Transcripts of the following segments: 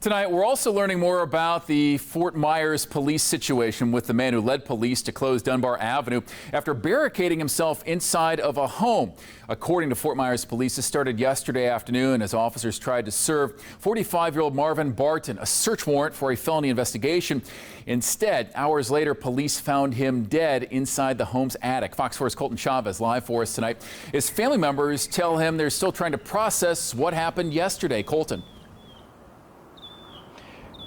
Tonight, we're also learning more about the Fort Myers police situation with the man who led police to close Dunbar Avenue after barricading himself inside of a home. According to Fort Myers police, this started yesterday afternoon as officers tried to serve 45-year-old Marvin Barton a search warrant for a felony investigation. Instead, hours later, police found him dead inside the home's attic. Fox 4's Colton Chavez live for us tonight. His family members tell him they're still trying to process what happened yesterday. Colton.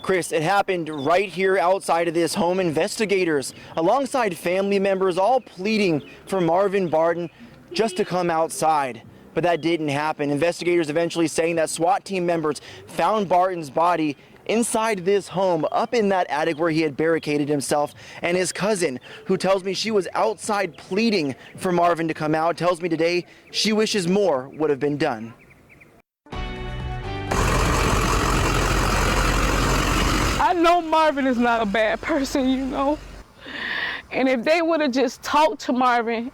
Chris, it happened right here outside of this home. Investigators, alongside family members, all pleading for Marvin Barton just to come outside. But that didn't happen. Investigators eventually saying that SWAT team members found Barton's body inside this home, up in that attic where he had barricaded himself. And his cousin, who tells me she was outside pleading for Marvin to come out, tells me today she wishes more would have been done. I know Marvin is not a bad person, you know. And if they would have just talked to Marvin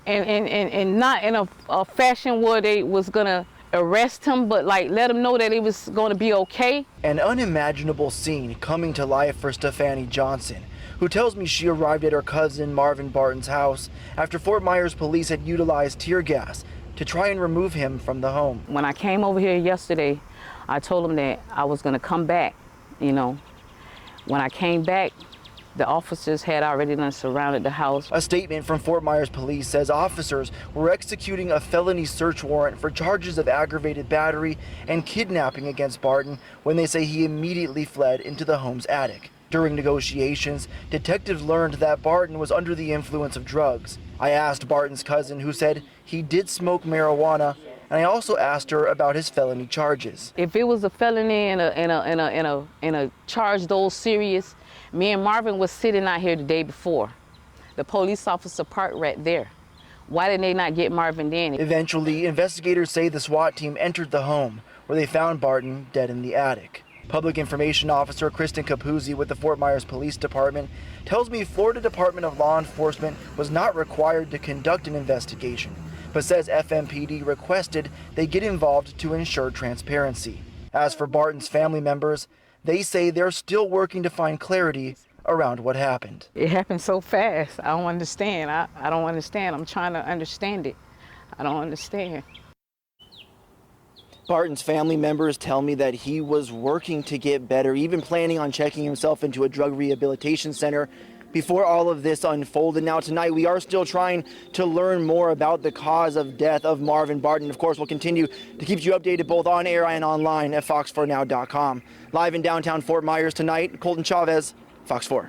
and not in a fashion where they was gonna arrest him, but like let him know that it was gonna be okay. An unimaginable scene coming to life for Stephanie Johnson, who tells me she arrived at her cousin Marvin Barton's house after Fort Myers police had utilized tear gas to try and remove him from the home. When I came over here yesterday, I told him that I was gonna come back, you know. When I came back, the officers had already done surrounded the house. A statement from Fort Myers police says officers were executing a felony search warrant for charges of aggravated battery and kidnapping against Barton when they say he immediately fled into the home's attic. During negotiations, detectives learned that Barton was under the influence of drugs. I asked Barton's cousin, who said he did smoke marijuana, and I also asked her about his felony charges. If it was a felony and a charge those serious, me and Marvin was sitting out here the day before. The police officer parked right there. Why didn't they not get Marvin then? Eventually, investigators say the SWAT team entered the home, where they found Barton dead in the attic. Public Information Officer Kristen Capuzzi with the Fort Myers Police Department tells me Florida Department of Law Enforcement was not required to conduct an investigation, but says FMPD requested they get involved to ensure transparency. As for Barton's family members, they say they're still working to find clarity around what happened. It happened so fast. I don't understand. I don't understand. I'm trying to understand it. I don't understand. Barton's family members tell me that he was working to get better, even planning on checking himself into a drug rehabilitation center before all of this unfolded. Now tonight we are still trying to learn more about the cause of death of Marvin Barton. Of course, we'll continue to keep you updated both on air and online at fox4now.com. Live in downtown Fort Myers tonight, Colton Chavez, Fox 4.